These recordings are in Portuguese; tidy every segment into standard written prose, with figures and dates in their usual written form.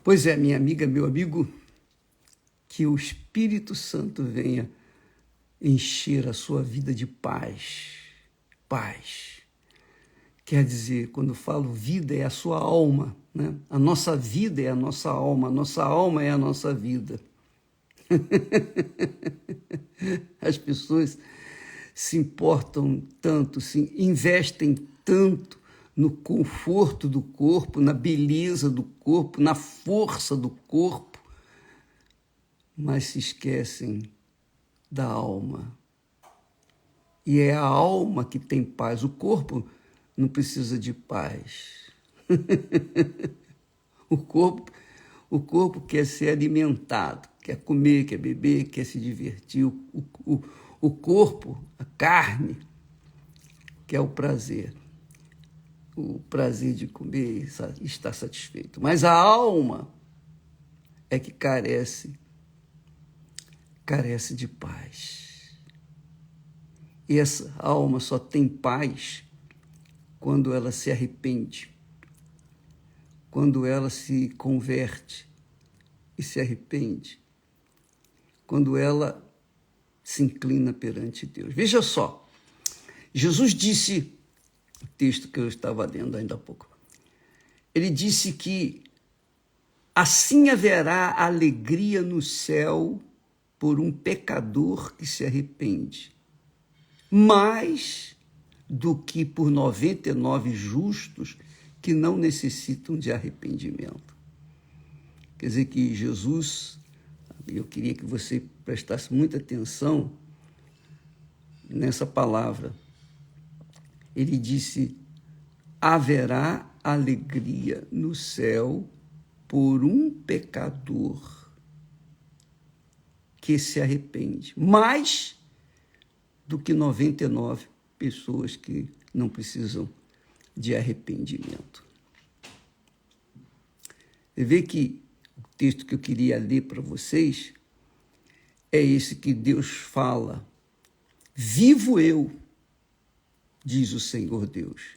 Pois é, minha amiga, meu amigo, que o Espírito Santo venha encher a sua vida de paz. Paz. Quer dizer, quando eu falo vida, é a sua alma, né? A nossa vida é a nossa alma é a nossa vida. As pessoas se importam tanto, se investem tanto no conforto do corpo, na beleza do corpo, na força do corpo, mas se esquecem da alma. E é a alma que tem paz. O corpo não precisa de paz. O corpo quer ser alimentado, quer comer, quer beber, quer se divertir. O corpo, a carne, quer o prazer de comer e estar satisfeito. Mas a alma é que carece de paz. E essa alma só tem paz quando ela se arrepende, quando ela se converte e se arrepende, quando ela se inclina perante Deus. Veja só, Jesus disse, o texto que eu estava lendo ainda há pouco, ele disse que assim haverá alegria no céu por um pecador que se arrepende, mais do que por 99 justos que não necessitam de arrependimento. Quer dizer que Jesus, eu queria que você prestasse muita atenção nessa palavra. Ele disse, haverá alegria no céu por um pecador que se arrepende, mais do que 99 pessoas que não precisam de arrependimento. Você vê que o texto que eu queria ler para vocês é esse que Deus fala. Vivo eu, diz o Senhor Deus,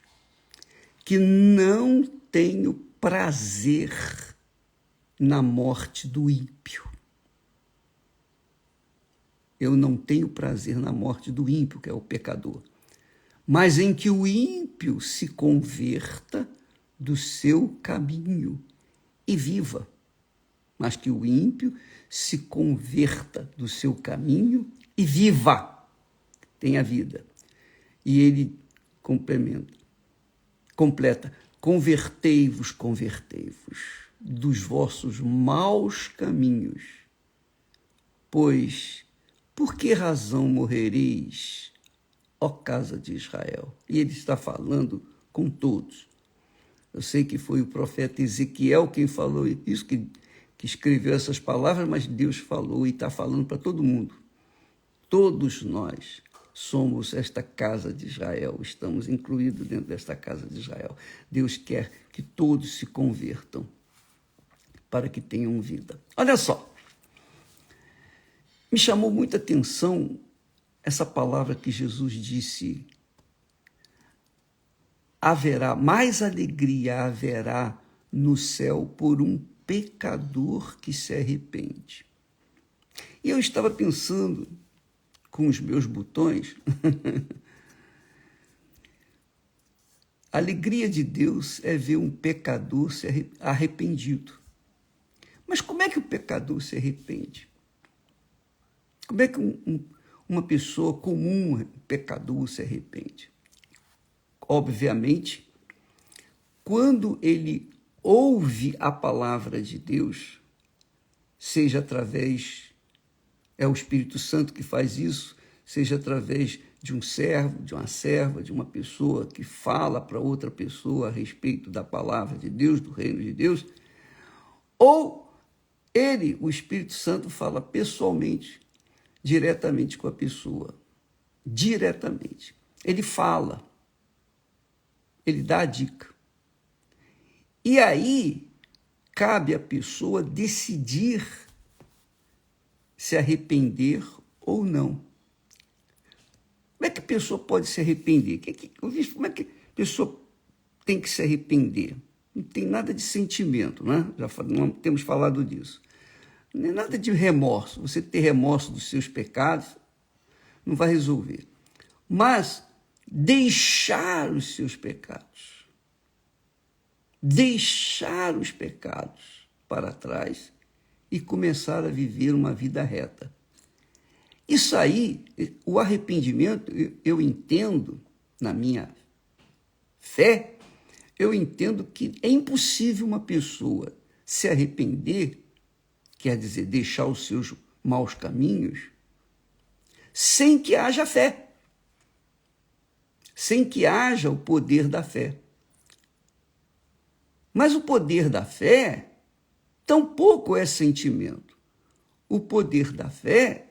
que não tenho prazer na morte do ímpio. Eu não tenho prazer na morte do ímpio, que é o pecador, mas em que o ímpio se converta do seu caminho e viva. Mas que o ímpio se converta do seu caminho e viva, tenha vida. E ele completa, convertei-vos dos vossos maus caminhos, pois por que razão morrereis, ó casa de Israel? E ele está falando com todos. Eu sei que foi o profeta Ezequiel quem falou isso, que escreveu essas palavras, mas Deus falou e está falando para todo mundo. Todos nós somos esta casa de Israel, estamos incluídos dentro desta casa de Israel. Deus quer que todos se convertam para que tenham vida. Olha só, me chamou muita atenção essa palavra que Jesus disse, mais alegria haverá no céu por um pecador que se arrepende. E eu estava pensando com os meus botões, a alegria de Deus é ver um pecador se arrependido. Mas como é que o pecador se arrepende? Como é que uma pessoa comum, um pecador, se arrepende? Obviamente, quando ele ouve a palavra de Deus, seja através, é o Espírito Santo que faz isso, seja através de um servo, de uma serva, de uma pessoa que fala para outra pessoa a respeito da palavra de Deus, do reino de Deus, ou ele, o Espírito Santo, fala pessoalmente, diretamente com a pessoa. Diretamente. Ele fala. Ele dá a dica. E aí, cabe à pessoa decidir se arrepender ou não. Como é que a pessoa pode se arrepender? Como é que a pessoa tem que se arrepender? Não tem nada de sentimento, né? Não temos falado disso. Não é nada de remorso. Você ter remorso dos seus pecados não vai resolver. Mas deixar os seus pecados, deixar os pecados para trás e começar a viver uma vida reta. Isso aí, o arrependimento, eu entendo, na minha fé, eu entendo que é impossível uma pessoa se arrepender, quer dizer, deixar os seus maus caminhos, sem que haja fé, sem que haja o poder da fé. Mas o poder da fé tampouco é sentimento. O poder da fé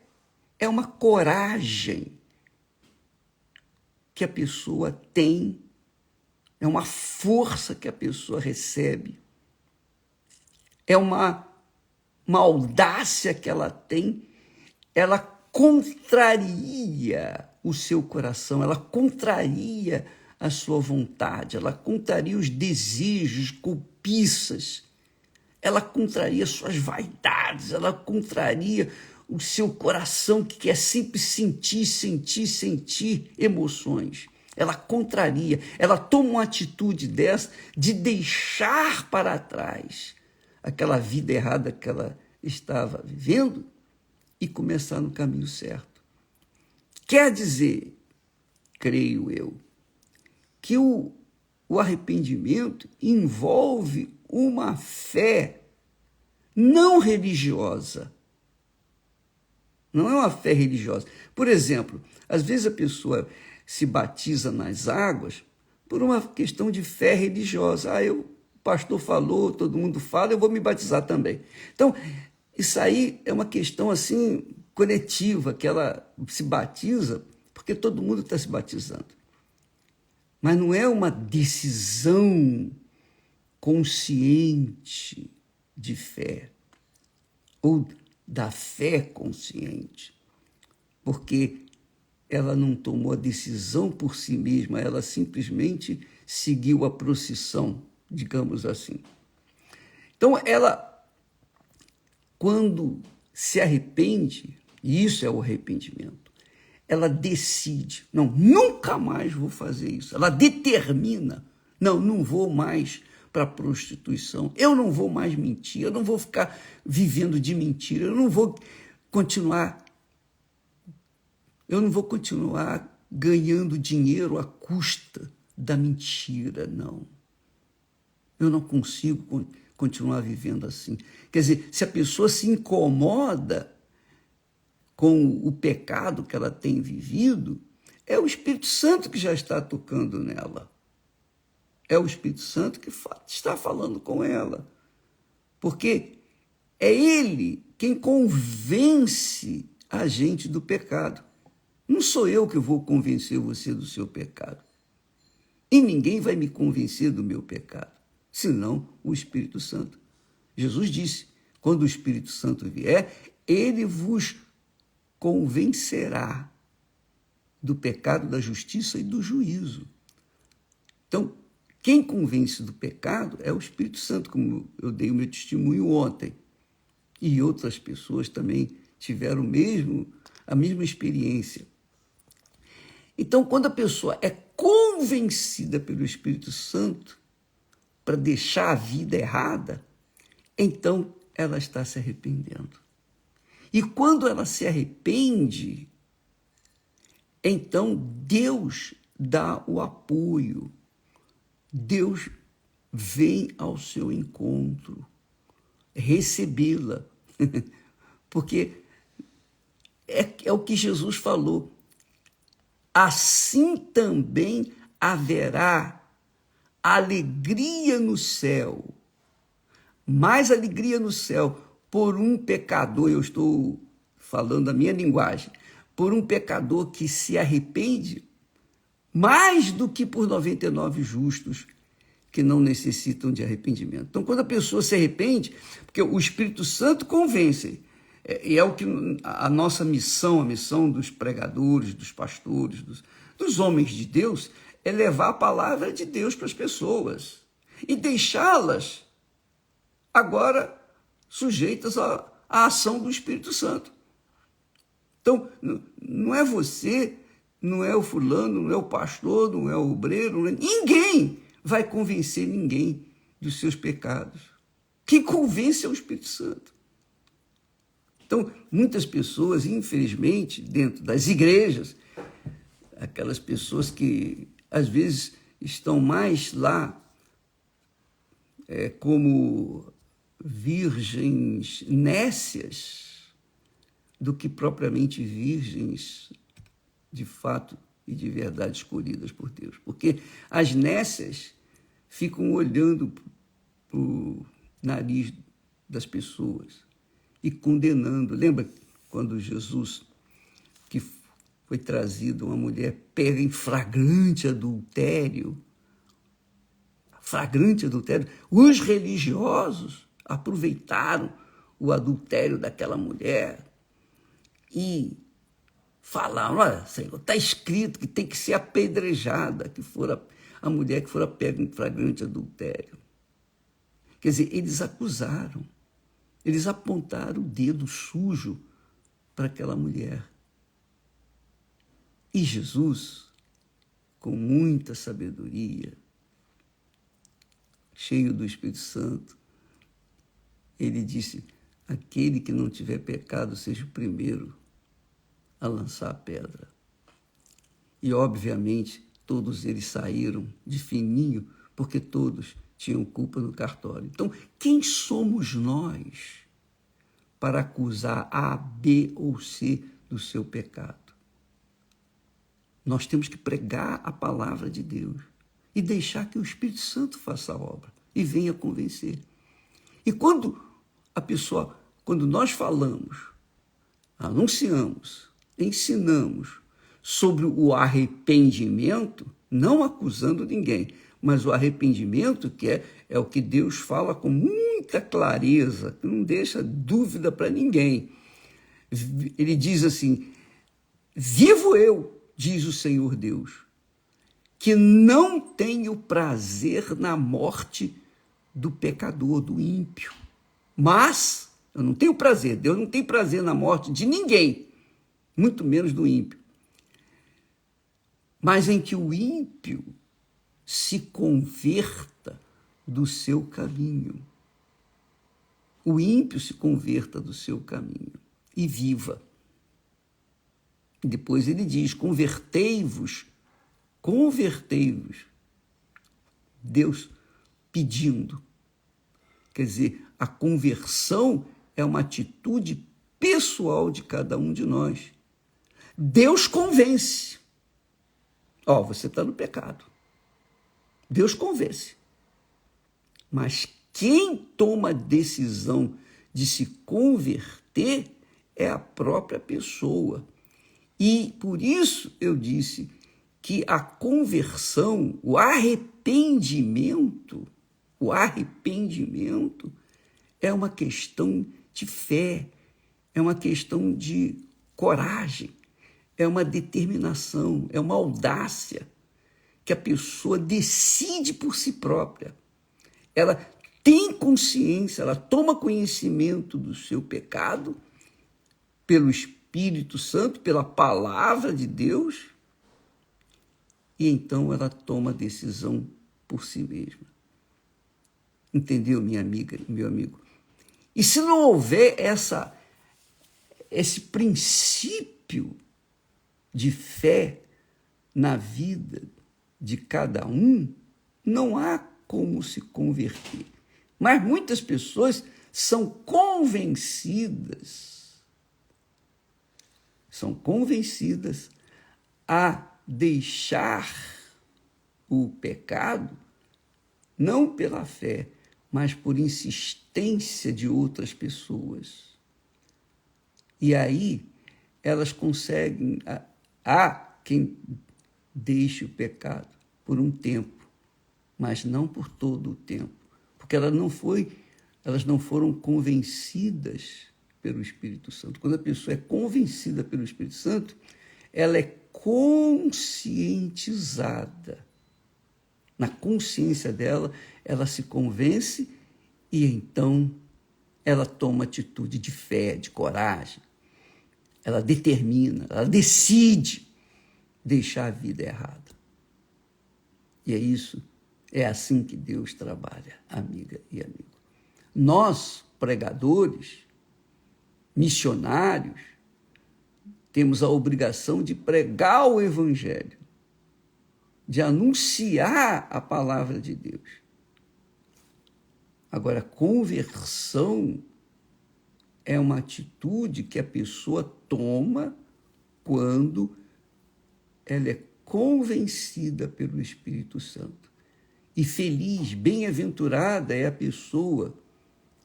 é uma coragem que a pessoa tem, é uma força que a pessoa recebe, é uma audácia que ela tem, ela contraria o seu coração, ela contraria a sua vontade, ela contraria os desejos, cobiças, ela contraria suas vaidades, ela contraria o seu coração que quer sempre sentir emoções. Ela contraria, ela toma uma atitude dessa de deixar para trás aquela vida errada que ela estava vivendo e começar no caminho certo. Quer dizer, creio eu, que o arrependimento envolve uma fé não religiosa. Não é uma fé religiosa. Por exemplo, às vezes a pessoa se batiza nas águas por uma questão de fé religiosa. O pastor falou, todo mundo fala, eu vou me batizar também. Então, isso aí é uma questão assim coletiva, que ela se batiza porque todo mundo está se batizando. Mas não é uma decisão consciente de fé, ou da fé consciente, porque ela não tomou a decisão por si mesma, ela simplesmente seguiu a procissão, digamos assim. Então, ela, quando se arrepende, e isso é o arrependimento, ela decide, não, nunca mais vou fazer isso. Ela determina, não vou mais para a prostituição, eu não vou mais mentir, eu não vou ficar vivendo de mentira, eu não vou continuar ganhando dinheiro à custa da mentira, não. Eu não consigo continuar vivendo assim. Quer dizer, se a pessoa se incomoda com o pecado que ela tem vivido, é o Espírito Santo que já está tocando nela. É o Espírito Santo que está falando com ela. Porque é ele quem convence a gente do pecado. Não sou eu que vou convencer você do seu pecado. E ninguém vai me convencer do meu pecado, senão o Espírito Santo. Jesus disse, quando o Espírito Santo vier, ele vos convencerá do pecado, da justiça e do juízo. Então, quem convence do pecado é o Espírito Santo, como eu dei o meu testemunho ontem. E outras pessoas também tiveram a mesma experiência. Então, quando a pessoa é convencida pelo Espírito Santo para deixar a vida errada, então ela está se arrependendo. E quando ela se arrepende, então Deus dá o apoio. Deus vem ao seu encontro, recebê-la. Porque é o que Jesus falou. Assim também haverá alegria no céu. Mais alegria no céu por um pecador, eu estou falando a minha linguagem, por um pecador que se arrepende, mais do que por 99 justos que não necessitam de arrependimento. Então, quando a pessoa se arrepende, porque o Espírito Santo convence, e é o que a nossa missão, a missão dos pregadores, dos pastores, dos homens de Deus, é levar a palavra de Deus para as pessoas. e deixá-las agora sujeitas à ação do Espírito Santo. Então, não é você, não é o fulano, não é o pastor, não é o obreiro, ninguém vai convencer ninguém dos seus pecados. Quem convence é o Espírito Santo. Então, muitas pessoas, infelizmente, dentro das igrejas, aquelas pessoas que às vezes estão mais lá como virgens nécias do que propriamente virgens de fato e de verdade escolhidas por Deus. Porque as nécias ficam olhando para o nariz das pessoas e condenando. Lembra quando Jesus, que foi trazido uma mulher pega em flagrante adultério, os religiosos aproveitaram o adultério daquela mulher e falaram: olha, Senhor, está escrito que tem que ser apedrejada que for a mulher que fora pega em flagrante adultério. Quer dizer, eles acusaram, eles apontaram o dedo sujo para aquela mulher. E Jesus, com muita sabedoria, cheio do Espírito Santo, ele disse: aquele que não tiver pecado seja o primeiro a lançar a pedra. E, obviamente, todos eles saíram de fininho, porque todos tinham culpa no cartório. Então, quem somos nós para acusar A, B ou C do seu pecado? Nós temos que pregar a palavra de Deus e deixar que o Espírito Santo faça a obra e venha convencer. E quando nós falamos, anunciamos, ensinamos sobre o arrependimento, não acusando ninguém, mas o arrependimento que é o que Deus fala com muita clareza, que não deixa dúvida para ninguém. Ele diz assim: vivo eu, diz o Senhor Deus, que não tenho prazer na morte do pecador, do ímpio. Mas eu não tenho prazer, Deus não tem prazer na morte de ninguém, muito menos do ímpio. Mas em que o ímpio se converta do seu caminho. O ímpio se converta do seu caminho e viva. Depois ele diz: convertei-vos. Deus pedindo. Quer dizer, a conversão é uma atitude pessoal de cada um de nós. Deus convence. Você está no pecado. Deus convence. Mas quem toma a decisão de se converter é a própria pessoa. E por isso eu disse que a conversão, o arrependimento é uma questão de fé, é uma questão de coragem, é uma determinação, é uma audácia que a pessoa decide por si própria. Ela tem consciência, ela toma conhecimento do seu pecado pelo Espírito Santo, pela palavra de Deus, e então ela toma a decisão por si mesma. Entendeu, minha amiga e meu amigo? E se não houver esse princípio de fé na vida de cada um, não há como se converter. Mas muitas pessoas são convencidas a deixar o pecado, não pela fé, mas por insistência de outras pessoas. E aí elas conseguem, há quem deixe o pecado por um tempo, mas não por todo o tempo, porque elas não foram convencidas pelo Espírito Santo. Quando a pessoa é convencida pelo Espírito Santo, ela é conscientizada. na consciência dela, ela se convence e então ela toma atitude de fé, de coragem. Ela determina, ela decide deixar a vida errada. E é assim que Deus trabalha, amiga e amigo. Nós, pregadores, missionários, temos a obrigação de pregar o Evangelho, de anunciar a palavra de Deus. Agora, conversão é uma atitude que a pessoa toma quando ela é convencida pelo Espírito Santo. E feliz, bem-aventurada é a pessoa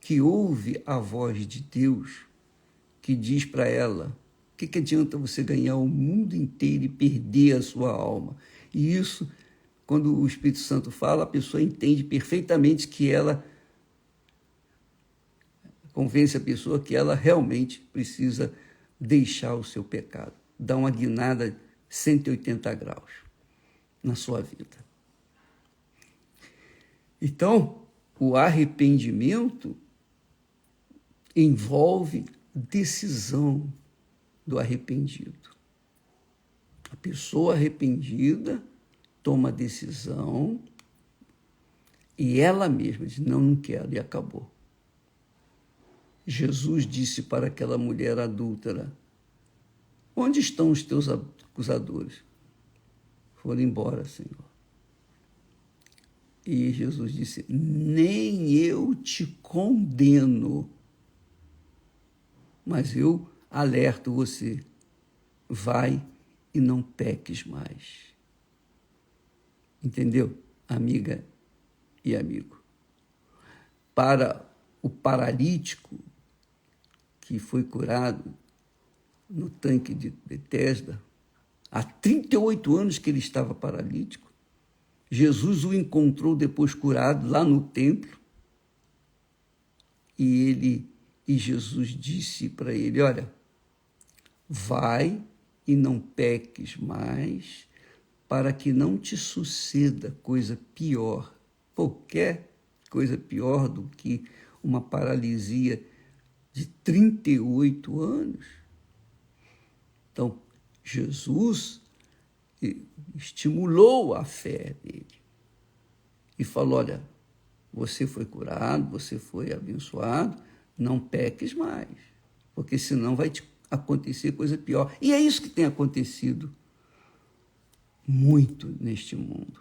que ouve a voz de Deus, que diz para ela: o que adianta você ganhar o mundo inteiro e perder a sua alma? E isso, quando o Espírito Santo fala, a pessoa entende perfeitamente que ela convence a pessoa que ela realmente precisa deixar o seu pecado, dar uma guinada 180 graus na sua vida. Então, o arrependimento envolve decisão do arrependido. A pessoa arrependida toma a decisão e ela mesma diz: não quero, e acabou. Jesus disse para aquela mulher adúltera: onde estão os teus acusadores? Foram embora, Senhor. E Jesus disse: nem eu te condeno, mas eu alerto você, vai e não peques mais. Entendeu, amiga e amigo? Para o paralítico que foi curado no tanque de Betesda, há 38 anos que ele estava paralítico, Jesus o encontrou depois curado lá no templo, e Jesus disse para ele: olha, vai e não peques mais, para que não te suceda coisa pior, qualquer coisa pior do que uma paralisia de 38 anos. Então, Jesus estimulou a fé dele e falou: olha, você foi curado, você foi abençoado, não peques mais, porque senão vai te acontecer coisa pior. E é isso que tem acontecido muito neste mundo.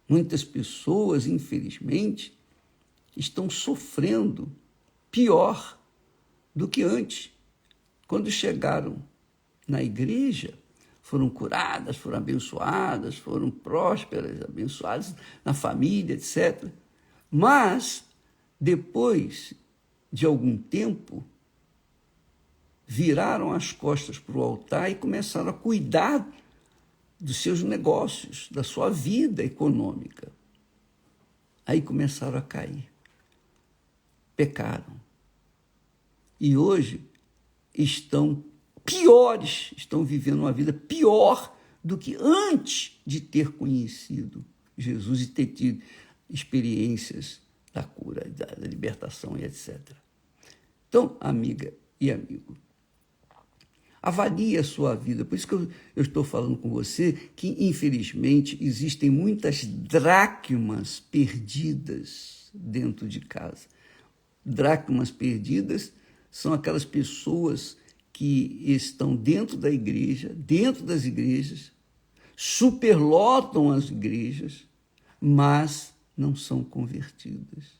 Muitas pessoas, infelizmente, estão sofrendo pior do que antes. Quando chegaram na igreja, foram curadas, foram abençoadas, foram prósperas, abençoadas na família, etc. Mas, depois de algum tempo, viraram as costas para o altar e começaram a cuidar dos seus negócios, da sua vida econômica. Aí começaram a cair. Pecaram. E hoje estão piores, estão vivendo uma vida pior do que antes de ter conhecido Jesus e ter tido experiências da cura, da libertação e etc. Então, amiga e amigo, avalie a sua vida. Por isso que eu estou falando com você que, infelizmente, existem muitas dracmas perdidas dentro de casa. Dracmas perdidas são aquelas pessoas que estão dentro da igreja, dentro das igrejas, superlotam as igrejas, mas não são convertidas.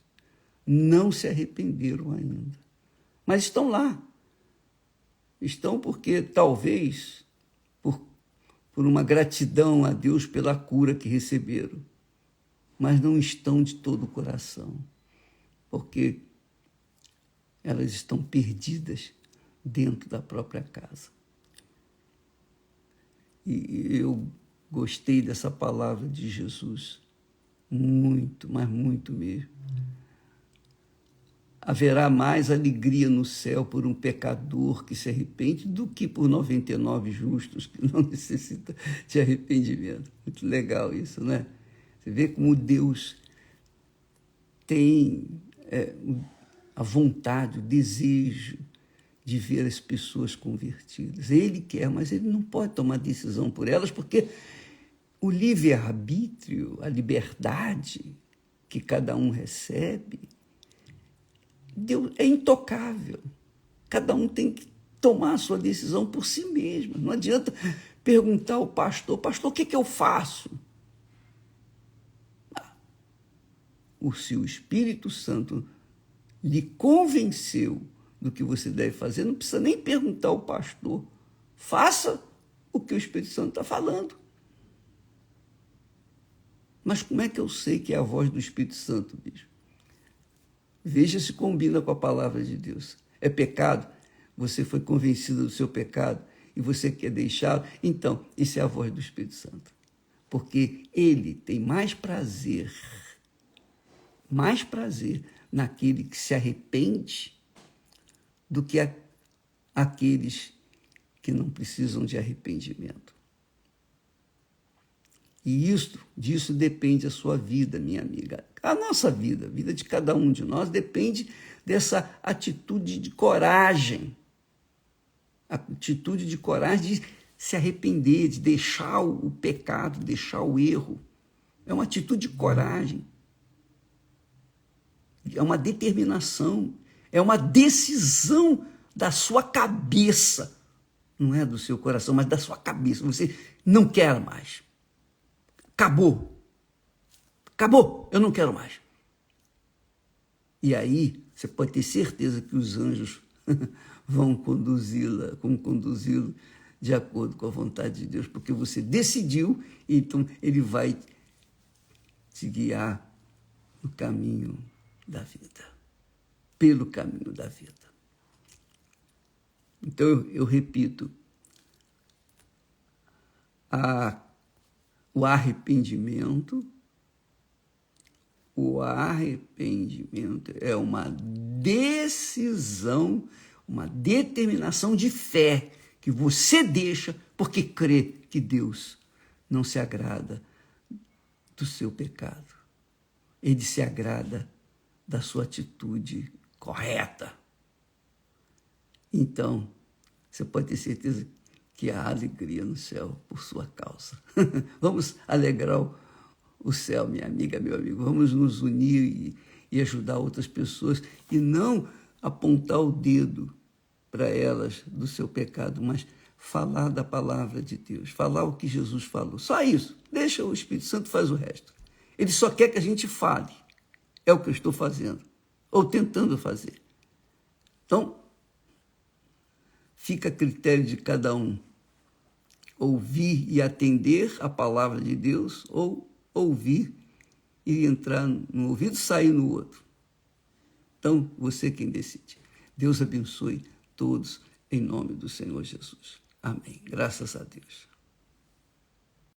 Não se arrependeram ainda. Mas estão lá. Estão porque, talvez, por uma gratidão a Deus pela cura que receberam, mas não estão de todo o coração, porque elas estão perdidas dentro da própria casa. E eu gostei dessa palavra de Jesus, muito, mas muito mesmo. Haverá mais alegria no céu por um pecador que se arrepende do que por 99 justos que não necessitam de arrependimento. Muito legal isso, né? Você vê como Deus tem a vontade, o desejo de ver as pessoas convertidas. Ele quer, mas ele não pode tomar decisão por elas, porque o livre-arbítrio, a liberdade que cada um recebe, Deus é intocável. Cada um tem que tomar a sua decisão por si mesmo. Não adianta perguntar ao pastor, pastor, o que eu faço? Se o Espírito Santo lhe convenceu do que você deve fazer, não precisa nem perguntar ao pastor. Faça o que o Espírito Santo está falando. Mas como é que eu sei que é a voz do Espírito Santo, bicho? Veja se combina com a palavra de Deus. É pecado? Você foi convencido do seu pecado e você quer deixá-lo? Então, isso é a voz do Espírito Santo. Porque ele tem mais prazer naquele que se arrepende do que aqueles que não precisam de arrependimento. E disso depende a sua vida, minha amiga. A nossa vida, a vida de cada um de nós, depende dessa atitude de coragem. A atitude de coragem de se arrepender, de deixar o pecado, deixar o erro. É uma atitude de coragem. É uma determinação. É uma decisão da sua cabeça. Não é do seu coração, mas da sua cabeça. Você não quer mais. Acabou. Acabou, eu não quero mais. E aí, você pode ter certeza que os anjos vão conduzi-lo de acordo com a vontade de Deus, porque você decidiu, então ele vai te guiar no caminho da vida, pelo caminho da vida. Então, eu repito, o arrependimento é uma decisão, uma determinação de fé que você deixa porque crê que Deus não se agrada do seu pecado. Ele se agrada da sua atitude correta. Então, você pode ter certeza que há alegria no céu por sua causa. Vamos alegrar o céu, minha amiga, meu amigo. Vamos nos unir e ajudar outras pessoas e não apontar o dedo para elas do seu pecado, mas falar da palavra de Deus, falar o que Jesus falou. Só isso. Deixa o Espírito Santo faz o resto. Ele só quer que a gente fale. É o que eu estou fazendo, ou tentando fazer. Então, fica a critério de cada um ouvir e atender a palavra de Deus, ou ouvir e entrar no ouvido e sair no outro. Então, você quem decide. Deus abençoe todos em nome do Senhor Jesus. Amém. Graças a Deus.